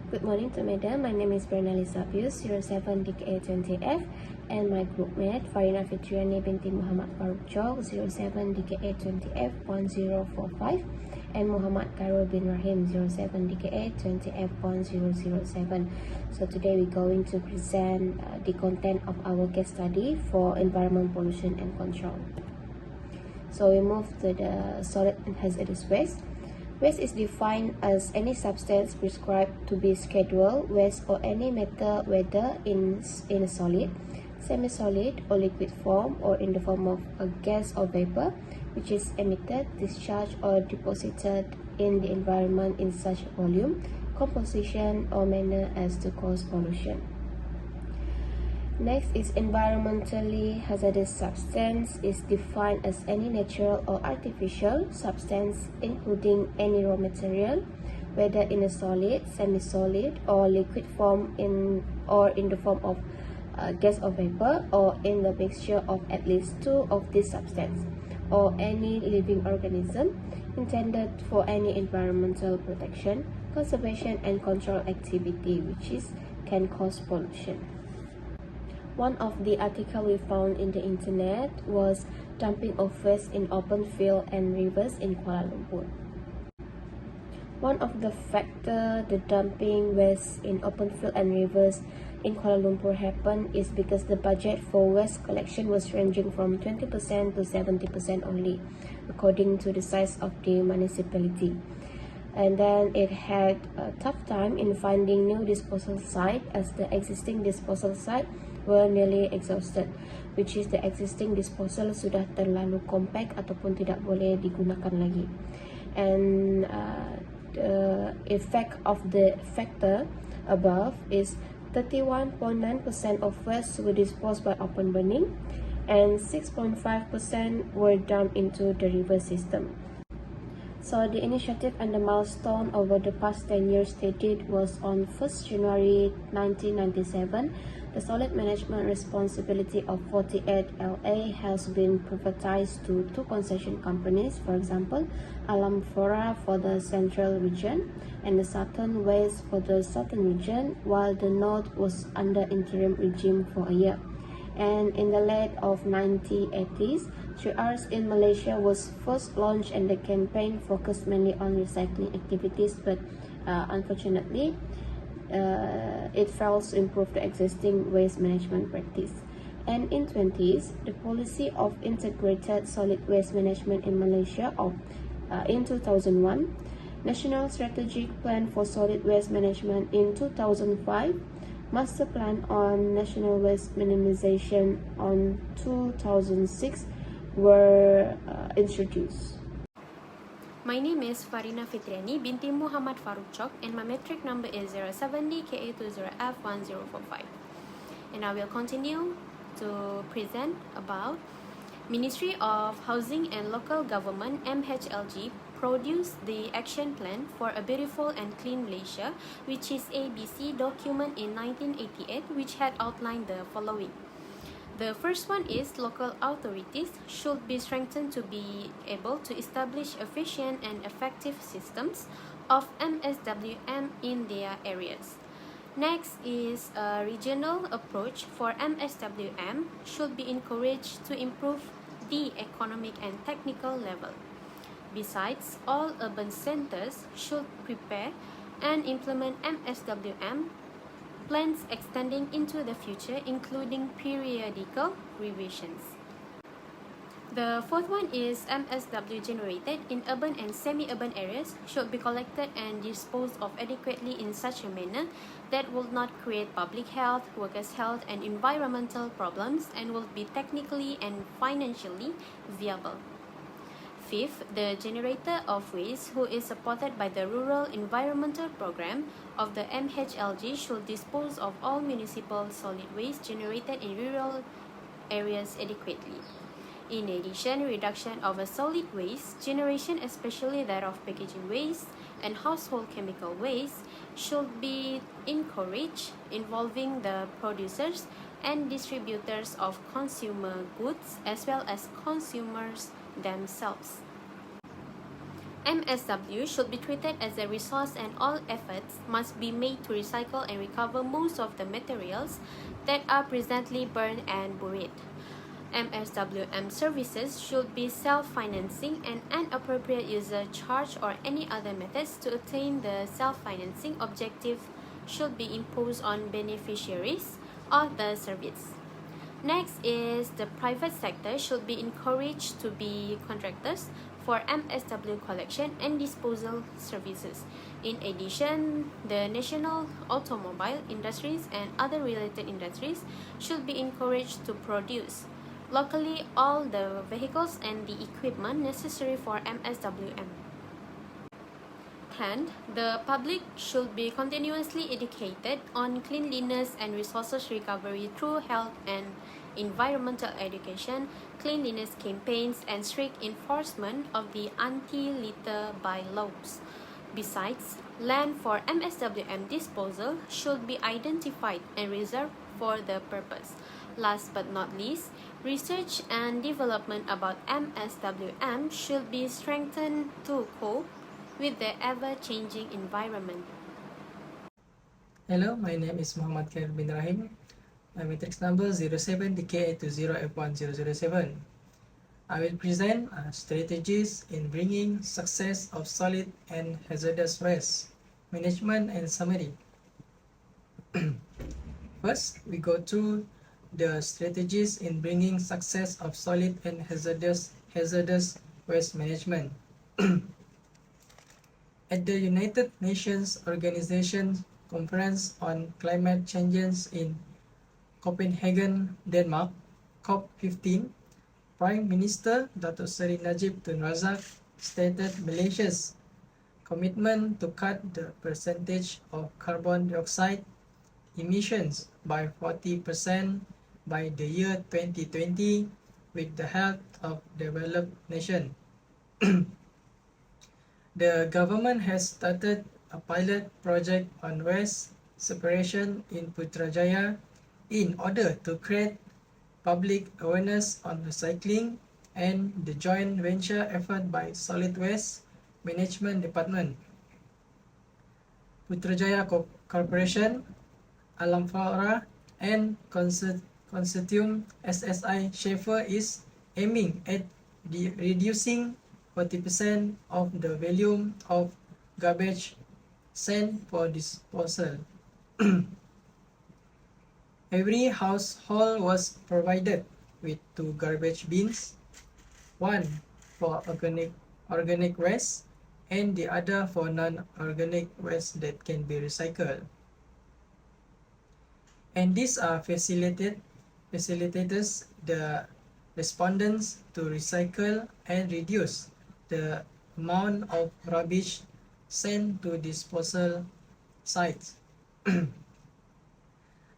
Good morning to madam. My name is Bernali Sapius, 07DKA20F, and my group mate Farina Fitriani binti Muhammad Faruk Chok, 07DKA20F1045, and Muhammad Khairul bin Rahim, 07DKA20F1007. So today we're going to present the content of our case study for environment pollution and control. So we move to the solid and hazardous waste. Waste is defined as any substance prescribed to be scheduled waste or any matter, whether in a solid, semi-solid or liquid form, or in the form of a gas or vapor, which is emitted, discharged or deposited in the environment in such volume, composition or manner as to cause pollution. Next is environmentally hazardous substance is defined as any natural or artificial substance including any raw material, whether in a solid, semi-solid or liquid form or in the form of gas or vapor, or in the mixture of at least two of these substances, or any living organism intended for any environmental protection, conservation and control activity can cause pollution. One of the articles we found in the internet was dumping of waste in open field and rivers in Kuala Lumpur. One of the factors the dumping waste in open field and rivers in Kuala Lumpur happened is because the budget for waste collection was ranging from 20% to 70% only, according to the size of the municipality. And then it had a tough time in finding new disposal site as the existing disposal site were nearly exhausted, which is the existing disposal sudah terlalu compact ataupun tidak boleh digunakan lagi. And the effect of the factor above is 31.9% of waste were disposed by open burning and 6.5% were dumped into the river system. So the initiative and the milestone over the past 10 years stated was on 1st January 1997. The solid management responsibility of 48 LA has been privatized to two concession companies, for example, Alam Flora for the central region and the Southern Waste for the southern region, while the north was under interim regime for a year. And in the late of 1980s, 3Rs in Malaysia was first launched, and the campaign focused mainly on recycling activities, but unfortunately, it fails to improve the existing waste management practice. And in 20s, the policy of integrated solid waste management in Malaysia in 2001, National Strategic Plan for Solid Waste Management in 2005, Master Plan on National Waste Minimization on 2006 were introduced. My name is Farina Fitriani binti Muhammad Faruk Chok, and my metric number is 07DKA20F1045. And I will continue to present about Ministry of Housing and Local Government MHLG produced the action plan for a beautiful and clean Malaysia, which is ABC document in 1988, which had outlined the following. The first one is local authorities should be strengthened to be able to establish efficient and effective systems of MSWM in their areas. Next is a regional approach for MSWM should be encouraged to improve the economic and technical level. Besides, all urban centers should prepare and implement MSWM plans extending into the future, including periodical revisions. The fourth one is MSW generated in urban and semi-urban areas should be collected and disposed of adequately in such a manner that will not create public health, workers' health, and environmental problems, and will be technically and financially viable. Fifth, the generator of waste who is supported by the Rural Environmental Program of the MHLG should dispose of all municipal solid waste generated in rural areas adequately. In addition, reduction of a solid waste generation, especially that of packaging waste and household chemical waste, should be encouraged, involving the producers and distributors of consumer goods as well as consumers themselves. MSW should be treated as a resource and all efforts must be made to recycle and recover most of the materials that are presently burned and buried. MSWM services should be self-financing and an appropriate user charge or any other methods to attain the self-financing objective should be imposed on beneficiaries of the service. Next is the private sector should be encouraged to be contractors for MSW collection and disposal services. In addition, the national automobile industries and other related industries should be encouraged to produce locally all the vehicles and the equipment necessary for MSWM. 10. The public should be continuously educated on cleanliness and resources recovery through health and environmental education, cleanliness campaigns, and strict enforcement of the anti-litter bylaws. Besides, land for MSWM disposal should be identified and reserved for the purpose. Last but not least, research and development about MSWM should be strengthened to cope with the ever-changing environment. Hello, my name is Muhammad Khair bin Rahim. My matrix number 07DK80F1007. I will present strategies in bringing success of solid and hazardous waste management and summary. First, we go through the strategies in bringing success of solid and hazardous waste management. At the United Nations Organization Conference on Climate Changes in Copenhagen, Denmark, COP15, Prime Minister Datuk Seri Najib Tun Razak stated Malaysia's commitment to cut the percentage of carbon dioxide emissions by 40% by the year 2020 with the help of developed nations. The government has started a pilot project on waste separation in Putrajaya in order to create public awareness on recycling and the joint venture effort by Solid Waste Management Department, Putrajaya Corporation, Alam Flora, and Consortium SSI Schaefer is aiming at reducing 40% of the volume of garbage sent for disposal. Every household was provided with 2 garbage bins, one for organic waste and the other for non-organic waste that can be recycled. And these are facilitators the respondents to recycle and reduce the amount of rubbish sent to disposal sites.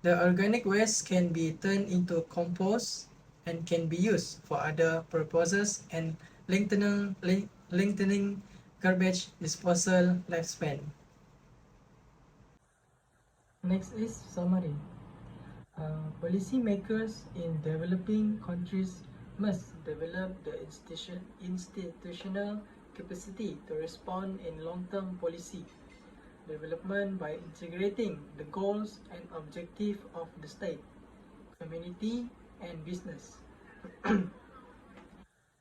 The organic waste can be turned into compost and can be used for other purposes and lengthening garbage disposal lifespan. Next is summary. Policymakers in developing countries must develop the institutional capacity to respond in long-term policy development by integrating the goals and objectives of the state, community, and business.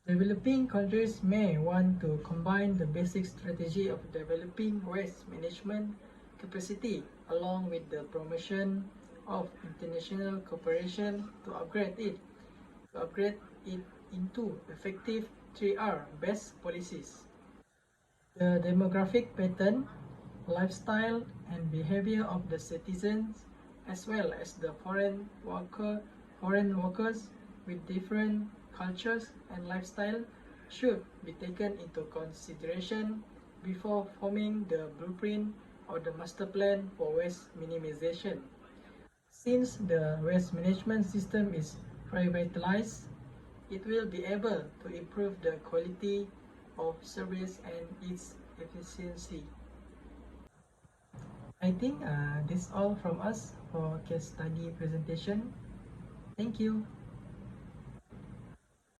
Developing countries may want to combine the basic strategy of developing waste management capacity along with the promotion of international cooperation to upgrade it into effective 3R best policies. The demographic pattern, lifestyle and behavior of the citizens, as well as the foreign workers with different cultures and lifestyle should be taken into consideration before forming the blueprint or the master plan for waste minimization. Since the waste management system is privatized, it will be able to improve the quality of service and its efficiency. I think this is all from us for case study presentation. Thank you.